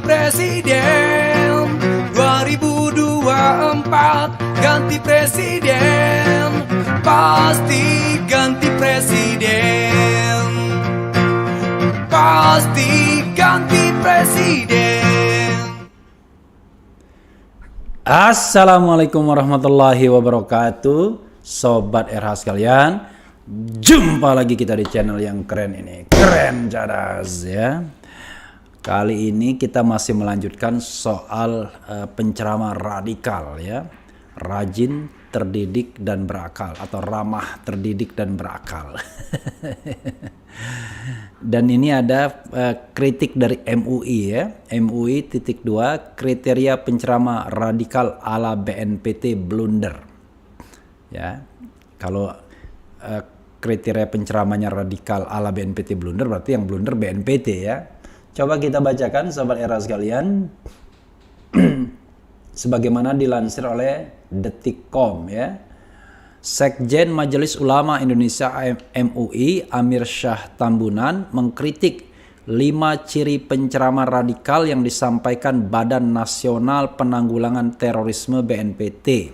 presiden 2024, ganti presiden, pasti ganti presiden, pasti ganti presiden. Assalamualaikum warahmatullahi wabarakatuh, Sobat RH sekalian. Jumpa lagi kita di channel yang keren ini, keren cadas ya. Kali ini kita masih melanjutkan soal penceramah radikal ya. Rajin, terdidik dan berakal, atau ramah, terdidik dan berakal. Dan ini ada kritik dari MUI ya. MUI titik 2, kriteria penceramah radikal ala BNPT blunder. Ya. Kalau kriteria penceramahnya radikal ala BNPT blunder, berarti yang blunder BNPT ya. Coba kita bacakan Sobat Era sekalian. Sebagaimana dilansir oleh Detikcom ya. Sekjen Majelis Ulama Indonesia MUI Amir Syah Tambunan mengkritik 5 ciri penceramah radikal yang disampaikan Badan Nasional Penanggulangan Terorisme BNPT.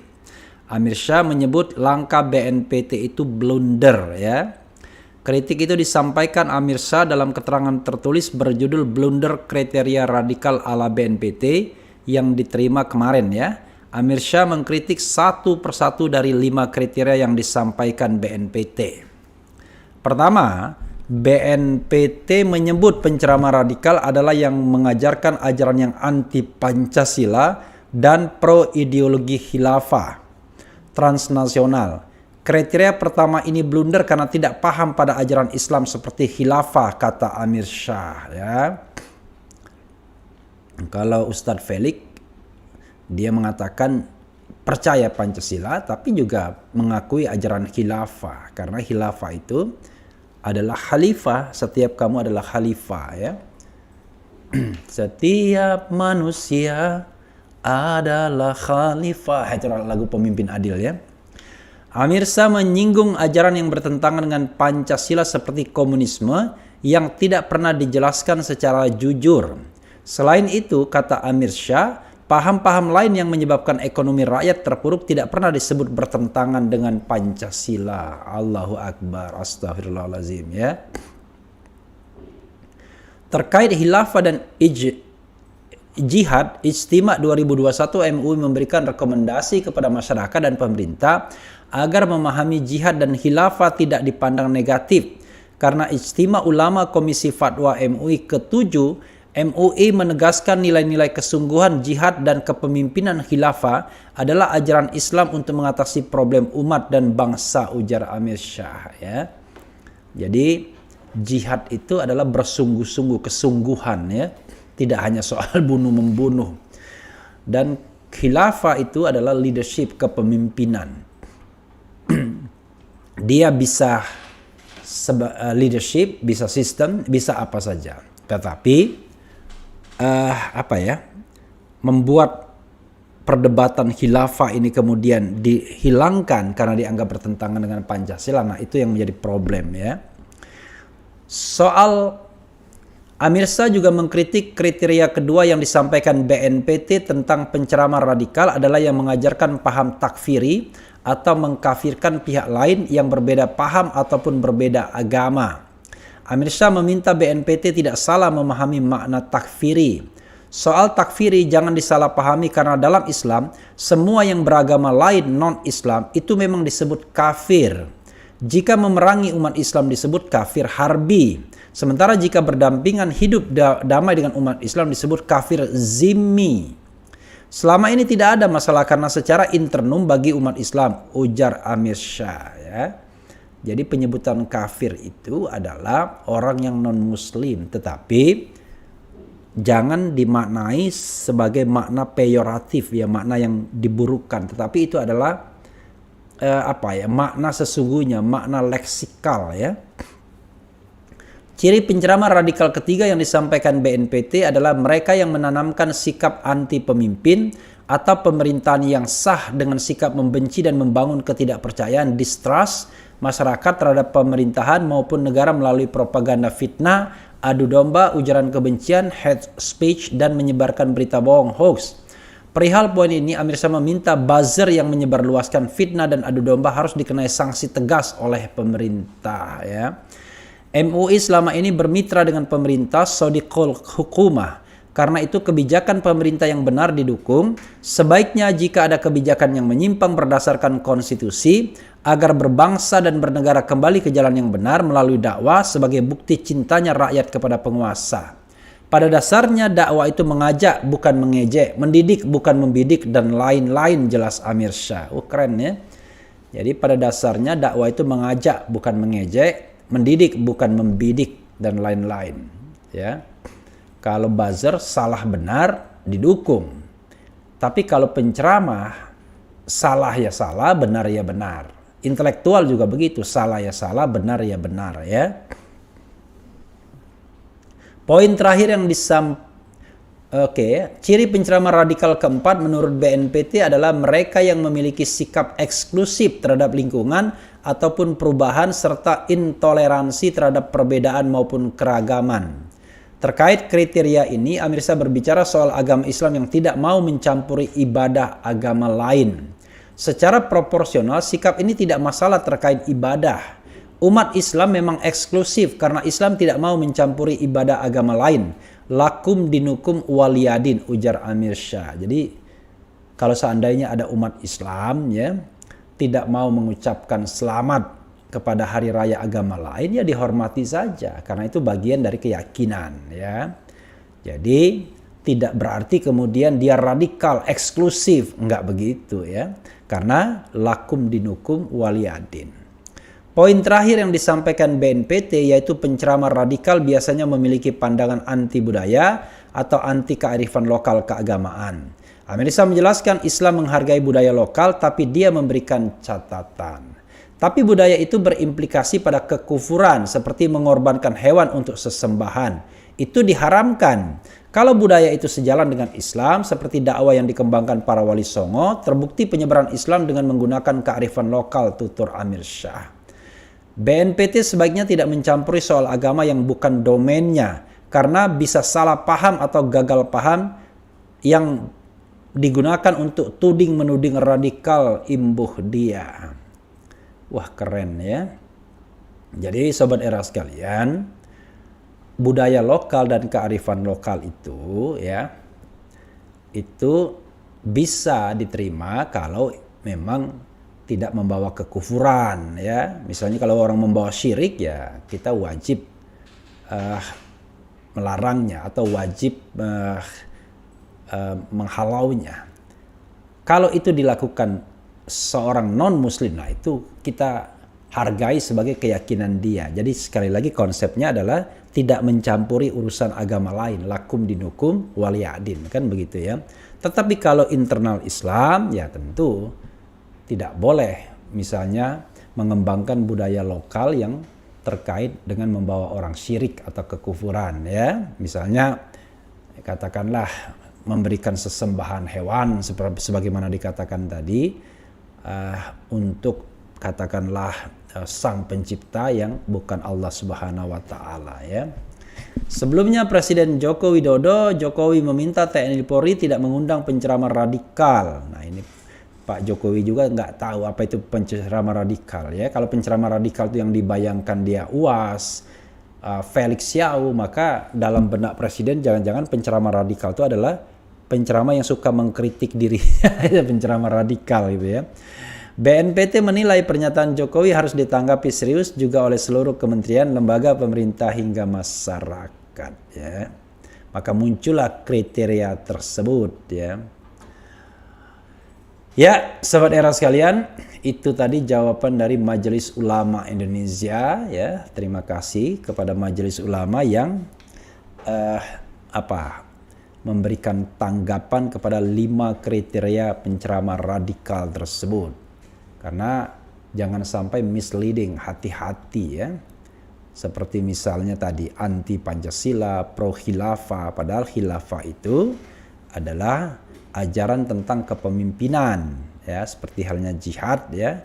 Amir Syah menyebut langkah BNPT itu blunder ya. Kritik itu disampaikan Amir Syah dalam keterangan tertulis berjudul Blunder Kriteria Radikal ala BNPT yang diterima kemarin ya. Amir Syah mengkritik satu persatu dari 5 kriteria yang disampaikan BNPT. Pertama, BNPT menyebut penceramah radikal adalah yang mengajarkan ajaran yang anti Pancasila dan pro ideologi khilafah transnasional. Kriteria pertama ini blunder karena tidak paham pada ajaran Islam seperti khilafah, kata Amir Syah ya. Kalau Ustadz Felix, dia mengatakan percaya Pancasila tapi juga mengakui ajaran khilafah, karena khilafah itu adalah khalifah, setiap kamu adalah khalifah ya. Setiap manusia adalah khalifah, itu lagu Pemimpin Adil ya. Amir Syah menyinggung ajaran yang bertentangan dengan Pancasila seperti komunisme yang tidak pernah dijelaskan secara jujur. Selain itu, kata Amir Syah, paham-paham lain yang menyebabkan ekonomi rakyat terpuruk tidak pernah disebut bertentangan dengan Pancasila. Allahu Akbar, astagfirullahaladzim ya. Terkait khilafah dan jihad, Ijtima 2021 MUI memberikan rekomendasi kepada masyarakat dan pemerintah agar memahami jihad dan khilafah tidak dipandang negatif. Karena Ijtima Ulama Komisi Fatwa MUI ke-7, MUI menegaskan nilai-nilai kesungguhan jihad dan kepemimpinan khilafah adalah ajaran Islam untuk mengatasi problem umat dan bangsa, ujar Amir Syah ya. Jadi jihad itu adalah bersungguh-sungguh, kesungguhan ya. Tidak hanya soal bunuh-membunuh. Dan khilafah itu adalah leadership, kepemimpinan. Dia bisa leadership, bisa sistem, bisa apa saja. Tetapi membuat perdebatan khilafah ini kemudian dihilangkan karena dianggap bertentangan dengan Pancasila. Nah, itu yang menjadi problem ya. Soal Amir Syah juga mengkritik kriteria kedua yang disampaikan BNPT tentang penceramah radikal adalah yang mengajarkan paham takfiri atau mengkafirkan pihak lain yang berbeda paham ataupun berbeda agama. Amir Syah meminta BNPT tidak salah memahami makna takfiri. Soal takfiri jangan disalahpahami karena dalam Islam semua yang beragama lain non-Islam itu memang disebut kafir. Jika memerangi umat Islam disebut kafir harbi. Sementara jika berdampingan hidup damai dengan umat Islam disebut kafir zimmi. Selama ini tidak ada masalah karena secara internum bagi umat Islam, ujar Amir Syah ya. Jadi penyebutan kafir itu adalah orang yang non-muslim, tetapi jangan dimaknai sebagai makna peyoratif ya, makna yang diburukkan, tetapi itu adalah makna sesungguhnya, makna leksikal ya. Ciri penceramah radikal ketiga yang disampaikan BNPT adalah mereka yang menanamkan sikap anti pemimpin atau pemerintahan yang sah dengan sikap membenci dan membangun ketidakpercayaan, distrust masyarakat terhadap pemerintahan maupun negara melalui propaganda fitnah adu domba, ujaran kebencian, hate speech, dan menyebarkan berita bohong hoax. Perihal poin ini, Amirsyah meminta buzzer yang menyebarluaskan fitnah dan adu domba harus dikenai sanksi tegas oleh pemerintah. Ya. MUI selama ini bermitra dengan pemerintah Sadiqul Hukumah. Karena itu kebijakan pemerintah yang benar didukung. Sebaiknya jika ada kebijakan yang menyimpang berdasarkan konstitusi, agar berbangsa dan bernegara kembali ke jalan yang benar melalui dakwah sebagai bukti cintanya rakyat kepada penguasa. Pada dasarnya dakwah itu mengajak bukan mengejek, mendidik bukan membidik, dan lain-lain, jelas Amirsyah. Keren ya. Jadi pada dasarnya dakwah itu mengajak bukan mengejek, mendidik bukan membidik, dan lain-lain. Ya. Kalau buzzer salah benar didukung. Tapi kalau penceramah salah ya salah, benar ya benar. Intelektual juga begitu, salah ya salah, benar ya benar ya. Poin terakhir yang ciri penceramah radikal keempat menurut BNPT adalah mereka yang memiliki sikap eksklusif terhadap lingkungan ataupun perubahan serta intoleransi terhadap perbedaan maupun keragaman. Terkait kriteria ini, Amirsyah berbicara soal agama Islam yang tidak mau mencampuri ibadah agama lain. Secara proporsional, sikap ini tidak masalah terkait ibadah. Umat Islam memang eksklusif karena Islam tidak mau mencampuri ibadah agama lain. Lakum dinukum waliyadin, ujar Amirsyah. Jadi, kalau seandainya ada umat Islam ya tidak mau mengucapkan selamat kepada hari raya agama lain, ya dihormati saja karena itu bagian dari keyakinan ya. Jadi tidak berarti kemudian dia radikal eksklusif, enggak begitu ya, karena lakum dinukum waliyadin. Poin terakhir yang disampaikan BNPT yaitu penceramah radikal biasanya memiliki pandangan anti budaya atau anti kearifan lokal keagamaan. Amirsyah menjelaskan Islam menghargai budaya lokal tapi dia memberikan catatan. Tapi budaya itu berimplikasi pada kekufuran seperti mengorbankan hewan untuk sesembahan. Itu diharamkan. Kalau budaya itu sejalan dengan Islam seperti dakwah yang dikembangkan para wali songo, terbukti penyebaran Islam dengan menggunakan kearifan lokal, tutur Amirsyah. BNPT sebaiknya tidak mencampuri soal agama yang bukan domainnya karena bisa salah paham atau gagal paham yang digunakan untuk tuding-menuding radikal imbuh dia. Wah, keren ya. Jadi sobat era sekalian, budaya lokal dan kearifan lokal itu ya, itu bisa diterima kalau memang tidak membawa kekufuran ya. Misalnya kalau orang membawa syirik ya kita wajib melarangnya atau wajib menghalaunya. Kalau itu dilakukan seorang non-muslim, nah itu kita hargai sebagai keyakinan dia. Jadi sekali lagi konsepnya adalah tidak mencampuri urusan agama lain, lakum dinukum waliyadin, kan begitu ya. Tetapi kalau internal Islam ya tentu tidak boleh misalnya mengembangkan budaya lokal yang terkait dengan membawa orang syirik atau kekufuran ya. Misalnya katakanlah memberikan sesembahan hewan sebagaimana dikatakan tadi, untuk katakanlah sang pencipta yang bukan Allah Subhanahu wa taala ya. Sebelumnya Presiden Joko Widodo, Jokowi meminta TNI Polri tidak mengundang penceramah radikal. Nah, ini Pak Jokowi juga nggak tahu apa itu penceramah radikal ya. Kalau penceramah radikal itu yang dibayangkan dia UAS, Felix Xiao, maka dalam benak Presiden jangan-jangan penceramah radikal itu adalah penceramah yang suka mengkritik dirinya, penceramah radikal gitu ya. BNPT menilai pernyataan Jokowi harus ditanggapi serius juga oleh seluruh kementerian, lembaga pemerintah hingga masyarakat ya. Maka muncullah kriteria tersebut ya. Ya, sobat era sekalian, itu tadi jawaban dari Majelis Ulama Indonesia ya. Terima kasih kepada Majelis Ulama yang memberikan tanggapan kepada 5 kriteria penceramah radikal tersebut. Karena jangan sampai misleading, hati-hati ya. Seperti misalnya tadi anti Pancasila, pro khilafah, padahal khilafah itu adalah ajaran tentang kepemimpinan ya, seperti halnya jihad ya,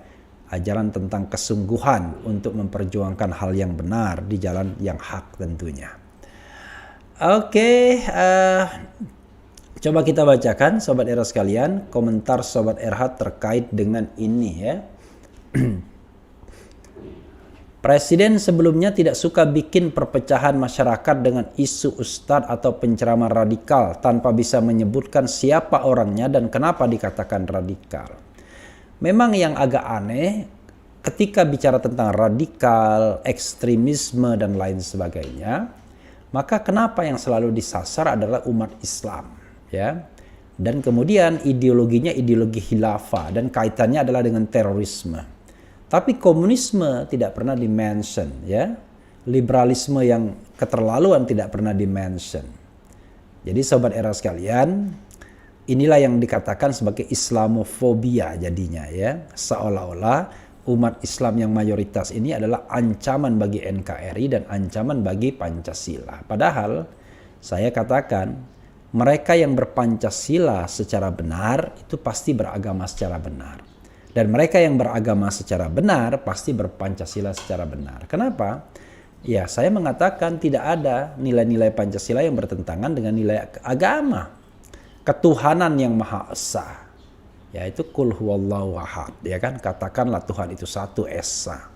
ajaran tentang kesungguhan untuk memperjuangkan hal yang benar di jalan yang hak tentunya. Oke, coba kita bacakan Sobat Era sekalian, komentar Sobat RH terkait dengan ini ya. Presiden sebelumnya tidak suka bikin perpecahan masyarakat dengan isu ustadz atau penceramah radikal tanpa bisa menyebutkan siapa orangnya dan kenapa dikatakan radikal. Memang yang agak aneh ketika bicara tentang radikal, ekstremisme dan lain sebagainya, maka kenapa yang selalu disasar adalah umat Islam, ya. Dan kemudian ideologinya ideologi khilafah dan kaitannya adalah dengan terorisme. Tapi komunisme tidak pernah di-mention, ya. Liberalisme yang keterlaluan tidak pernah di-mention. Jadi Sobat Era sekalian, inilah yang dikatakan sebagai Islamofobia jadinya, ya. Seolah-olah umat Islam yang mayoritas ini adalah ancaman bagi NKRI dan ancaman bagi Pancasila. Padahal saya katakan mereka yang berpancasila secara benar itu pasti beragama secara benar. Dan mereka yang beragama secara benar pasti berpancasila secara benar. Kenapa? Ya, saya mengatakan tidak ada nilai-nilai Pancasila yang bertentangan dengan nilai agama. Ketuhanan yang Maha Esa, yaitu Qul huwallahu ahad, ya kan? Katakanlah Tuhan itu satu, esa.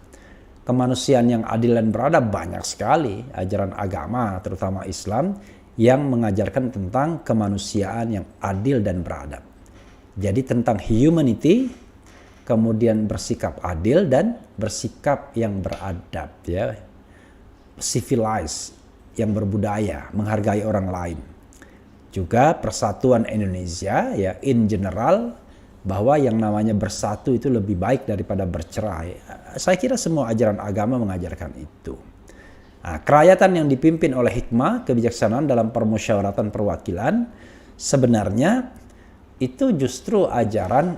Kemanusiaan yang adil dan beradab banyak sekali ajaran agama, terutama Islam, yang mengajarkan tentang kemanusiaan yang adil dan beradab. Jadi tentang humanity, kemudian bersikap adil dan bersikap yang beradab, ya, civilized, yang berbudaya, menghargai orang lain. Juga persatuan Indonesia, ya, in general, bahwa yang namanya bersatu itu lebih baik daripada bercerai. Saya kira semua ajaran agama mengajarkan itu. Nah, kerakyatan yang dipimpin oleh hikmah, kebijaksanaan dalam permusyawaratan perwakilan, sebenarnya itu justru ajaran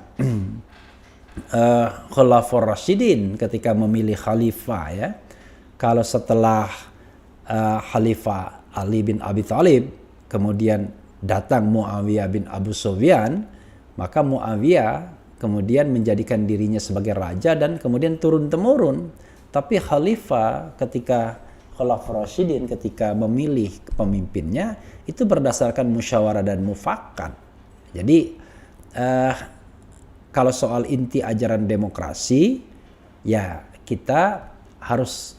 Khulafaur Rasyidin ketika memilih khalifah, ya. Kalau setelah Khalifah Ali bin Abi Thalib kemudian datang Muawiyah bin Abu Sufyan, maka Muawiyah kemudian menjadikan dirinya sebagai raja dan kemudian turun-temurun. Tapi khalifah ketika Khulafaur Rasyidin ketika memilih pemimpinnya itu berdasarkan musyawarah dan mufakat. Jadi kalau soal inti ajaran demokrasi, ya kita harus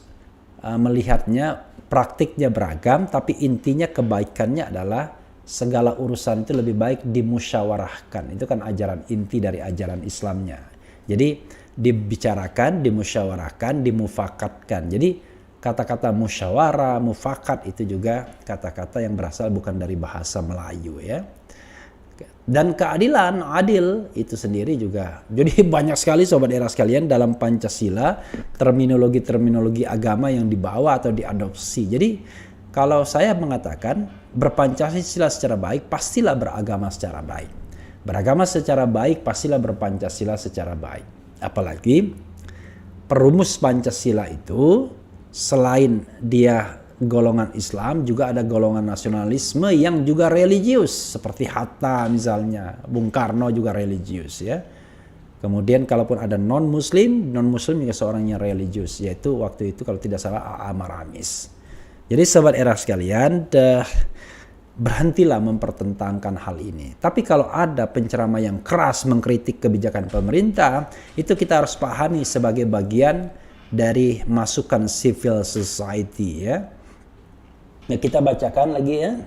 melihatnya praktiknya beragam, tapi intinya kebaikannya adalah segala urusan itu lebih baik dimusyawarahkan. Itu kan ajaran inti dari ajaran Islamnya. Jadi dibicarakan, dimusyawarahkan, dimufakatkan. Jadi kata-kata musyawarah, mufakat itu juga kata-kata yang berasal bukan dari bahasa Melayu, ya. Dan keadilan, adil itu sendiri juga. Jadi banyak sekali Sobat Era sekalian dalam Pancasila terminologi-terminologi agama yang dibawa atau diadopsi. Jadi kalau saya mengatakan berpancasila secara baik, pastilah beragama secara baik. Beragama secara baik, pastilah berpancasila secara baik. Apalagi perumus Pancasila itu selain dia golongan Islam, juga ada golongan nasionalisme yang juga religius, seperti Hatta misalnya, Bung Karno juga religius, ya. Kemudian kalaupun ada non-muslim juga seorang yang religius, yaitu waktu itu kalau tidak salah A.A. Maramis. Jadi Sobat Era sekalian, berhentilah mempertentangkan hal ini. Tapi kalau ada penceramah yang keras mengkritik kebijakan pemerintah, itu kita harus pahami sebagai bagian dari masukan civil society, ya. Nah, kita bacakan lagi, ya.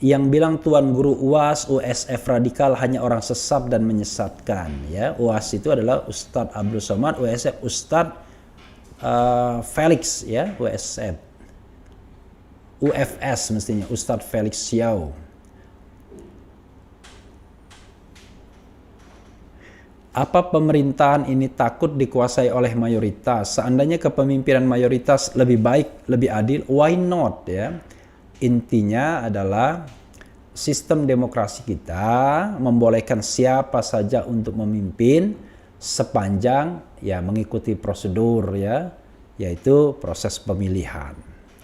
Yang bilang Tuan Guru UAS, USF radikal hanya orang sesat dan menyesatkan, ya. UAS itu adalah Ustadz Abdul Somad, USF Ustadz Felix, ya, USF. UFS mestinya Ustadz Felix Xiao. Apa pemerintahan ini takut dikuasai oleh mayoritas? Seandainya kepemimpinan mayoritas lebih baik, lebih adil, why not, ya? Intinya adalah sistem demokrasi kita membolehkan siapa saja untuk memimpin sepanjang ya mengikuti prosedur, ya, yaitu proses pemilihan.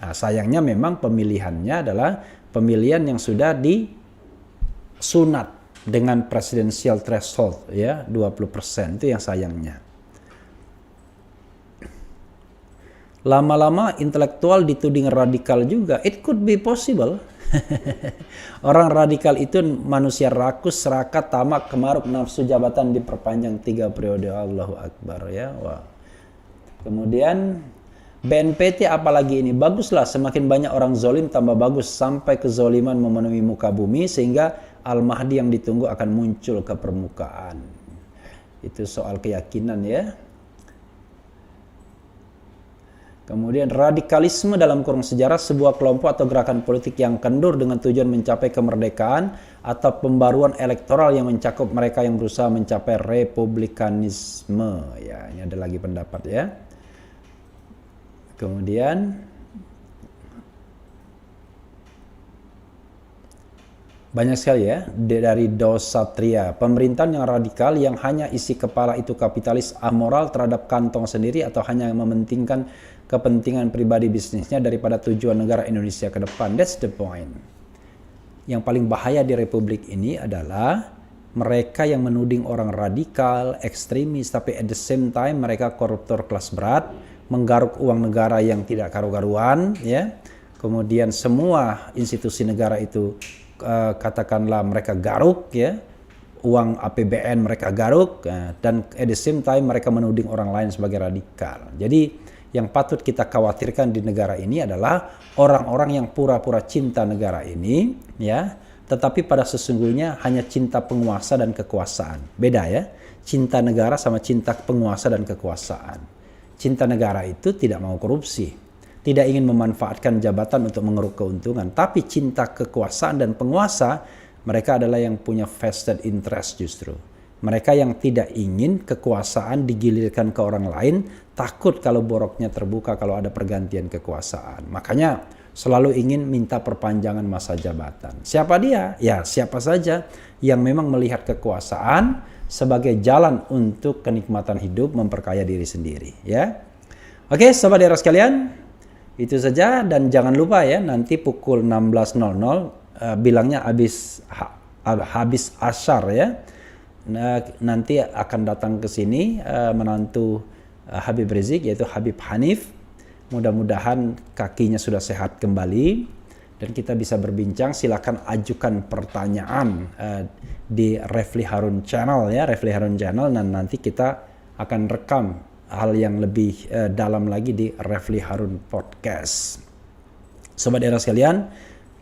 Nah, sayangnya memang pemilihannya adalah pemilihan yang sudah disunat dengan presidensial threshold, ya, 20%, itu yang sayangnya. lama-lama intelektual dituding radikal juga. It could be possible. Orang radikal itu manusia rakus, serakah, tamak, kemaruk, nafsu jabatan diperpanjang 3 periode. Allahu Akbar ya. Wah. Kemudian BNPT apalagi ini? Baguslah, semakin banyak orang zolim tambah bagus, sampai kezoliman memenuhi muka bumi sehingga Al-Mahdi yang ditunggu akan muncul ke permukaan. Itu soal keyakinan ya. Kemudian radikalisme dalam kurung sejarah, sebuah kelompok atau gerakan politik yang kendur dengan tujuan mencapai kemerdekaan atau pembaruan elektoral yang mencakup mereka yang berusaha mencapai republikanisme. Ya, ini ada lagi pendapat ya. Kemudian banyak sekali ya dari Dosatria, pemerintahan yang radikal yang hanya isi kepala itu kapitalis amoral terhadap kantong sendiri atau hanya mementingkan kepentingan pribadi bisnisnya daripada tujuan negara Indonesia ke depan. That's the point. Yang paling bahaya di republik ini adalah mereka yang menuding orang radikal, ekstremis, tapi at the same time mereka koruptor kelas berat, menggaruk uang negara yang tidak karu-karuan, ya. Kemudian semua institusi negara itu katakanlah mereka garuk, ya. Uang APBN mereka garuk, dan at the same time mereka menuding orang lain sebagai radikal. Jadi yang patut kita khawatirkan di negara ini adalah orang-orang yang pura-pura cinta negara ini, ya, tetapi pada sesungguhnya hanya cinta penguasa dan kekuasaan. Beda ya, cinta negara sama cinta penguasa dan kekuasaan. Cinta negara itu tidak mau korupsi, tidak ingin memanfaatkan jabatan untuk mengeruk keuntungan, tapi cinta kekuasaan dan penguasa, mereka adalah yang punya vested interest justru. Mereka yang tidak ingin kekuasaan digilirkan ke orang lain, takut kalau boroknya terbuka kalau ada pergantian kekuasaan. Makanya selalu ingin minta perpanjangan masa jabatan. Siapa dia? Ya, siapa saja yang memang melihat kekuasaan sebagai jalan untuk kenikmatan hidup, memperkaya diri sendiri, ya. Oke, sobat daerah sekalian, itu saja, dan jangan lupa ya, nanti pukul 16.00 bilangnya habis asyar ya. Nah, nanti akan datang ke sini menantu Habib Rizik, yaitu Habib Hanif. Mudah-mudahan kakinya sudah sehat kembali dan kita bisa berbincang. Silakan ajukan pertanyaan di Refli Harun Channel ya, Refli Harun Channel, dan nanti kita akan rekam hal yang lebih dalam lagi di Refli Harun Podcast. Sobat daerah sekalian,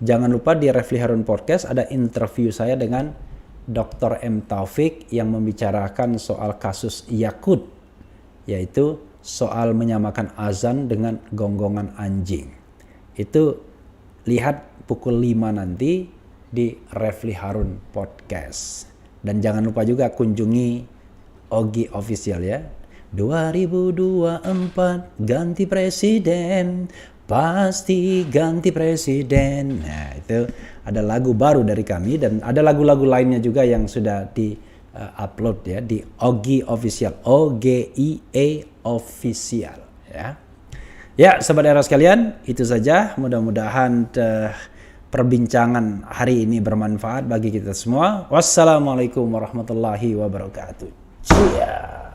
jangan lupa di Refli Harun Podcast ada interview saya dengan Dr. M. Taufik yang membicarakan soal kasus Yakut, yaitu soal menyamakan azan dengan gonggongan anjing. Itu lihat pukul 5 nanti di Refli Harun Podcast. Dan jangan lupa juga kunjungi Ogi Official ya. 2024 ganti presiden, pasti ganti presiden. Nah, itu ada lagu baru dari kami dan ada lagu-lagu lainnya juga yang sudah di upload ya di Ogi Official, OGIE Official ya. Ya, sobat daerah sekalian, itu saja. Mudah-mudahan perbincangan hari ini bermanfaat bagi kita semua. Wassalamualaikum warahmatullahi wabarakatuh. Cia.